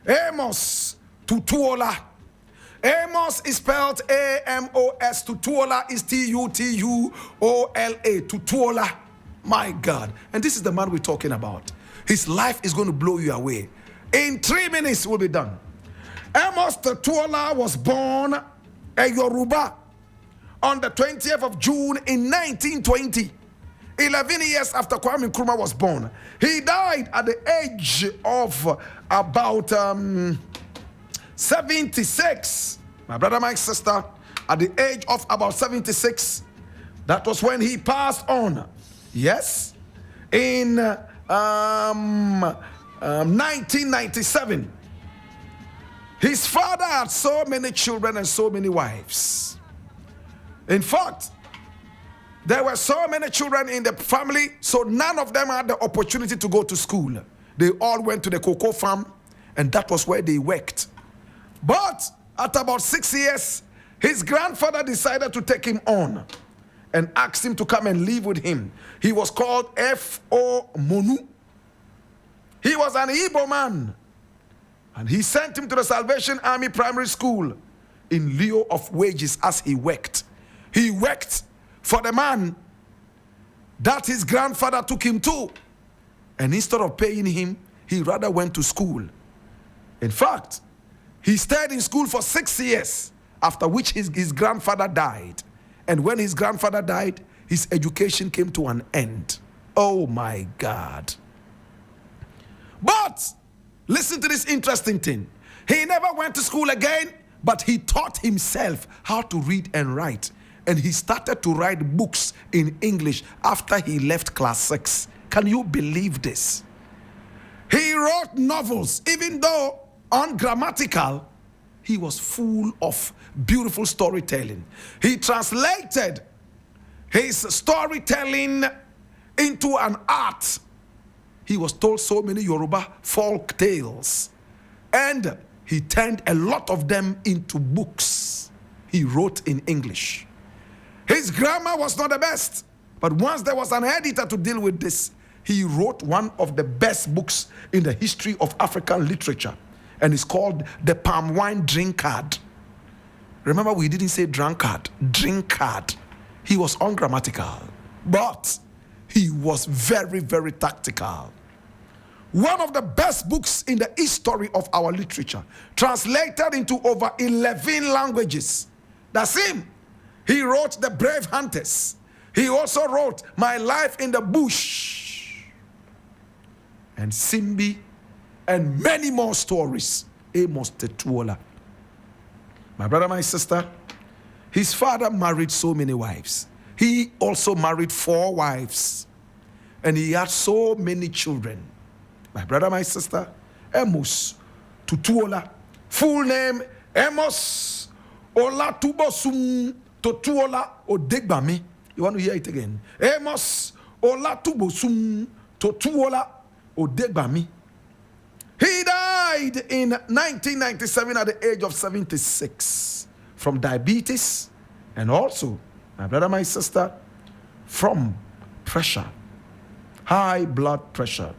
Amos Tutuola. Amos is spelled A-M-O-S. Tutuola is T-U-T-U-O-L-A. Tutuola. My God. And this is the man we're talking about. His life is going to blow you away. In 3 minutes, we'll be done. Amos Tutuola was born a Yoruba on the 20th of June in 1920. 11 years after Kwame Nkrumah was born. He died at the age of about 76. My brother, my sister, at the age of about 76, that was when he passed on. Yes, in 1997. His father had so many children and so many wives. In fact, there were so many children in the family, so none of them had the opportunity to go to school. They all went to the cocoa farm, and that was where they worked. But at about 6 years, his grandfather decided to take him on and asked him to come and live with him. He was called F.O. Monu. He was an Igbo man, and he sent him to the Salvation Army Primary School in lieu of wages as he worked. He worked for the man that his grandfather took him to. And instead of paying him, he rather went to school. In fact, he stayed in school for 6 years, after which his grandfather died. And when his grandfather died, his education came to an end. Oh my God. But listen to this interesting thing. He never went to school again, but he taught himself how to read and write. And he started to write books in English after he left class 6. Can you believe this? He wrote novels, even though ungrammatical, he was full of beautiful storytelling. He translated his storytelling into an art. He was told so many Yoruba folk tales, and he turned a lot of them into books he wrote in English. His grammar was not the best, but once there was an editor to deal with this, he wrote one of the best books in the history of African literature, and it's called The Palm Wine Drinkard. Remember, we didn't say drunkard, drinkard. He was ungrammatical, but he was very, very tactical. One of the best books in the history of our literature, translated into over 11 languages. That's him. He wrote The Brave Hunters. He also wrote My Life in the Bush and Simbi and many more stories. Amos Tutuola. My brother, my sister, his father married so many wives. He also married 4 wives. And he had so many children. My brother, my sister, Amos Tutuola. Full name, Amos Olatubosum Tutuola Odegbami. You want to hear it again? Amos Olatubosum Tutuola Odegbami. He died in 1997 at the age of 76 from diabetes, and also, my brother, my sister, from pressure, high blood pressure.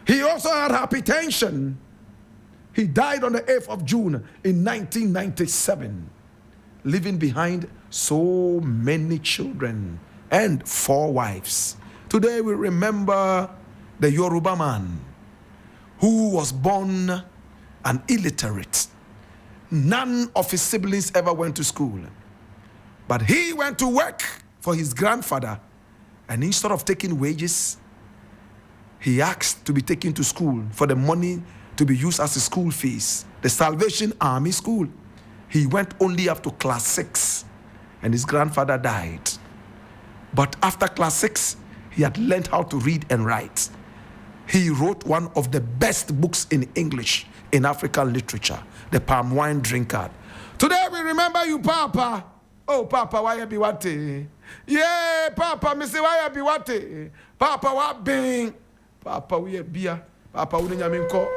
He also had hypertension. He died on the 8th of June in 1997, leaving behind so many children and 4 wives. Today we remember the Yoruba man who was born an illiterate. None of his siblings ever went to school. But he went to work for his grandfather, and instead of taking wages, he asked to be taken to school for the money to be used as a school fees, the Salvation Army School. He went only up to class 6, and his grandfather died. But after class 6, he had learned how to read and write. He wrote one of the best books in English in African literature, The Palm Wine Drinkard. Today we remember you, Papa. Oh, Papa, why you be what? Yeah, Papa, me say why you be what? Papa, what bing? Papa, we beer. Papa, we nyaminko.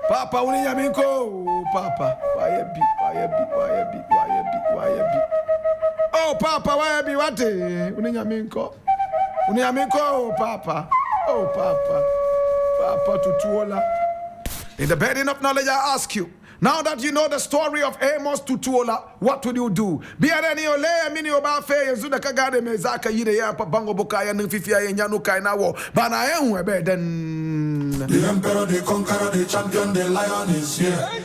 Papa, we nyaminko. Papa, why you be? Oh, Papa, why you be what? We nyaminko. Papa. Oh, Papa. Papa Tutuola. In the burden of knowledge, I ask you, now that you know the story of Amos Tutuola, what will you do? Be a any ole mini oba fe zuda kagade mezaka yide ya pabango bokaya nfifia yenyanu kaina wo. Bana enwe be den. The emperor, the conqueror, the champion, the lion is here.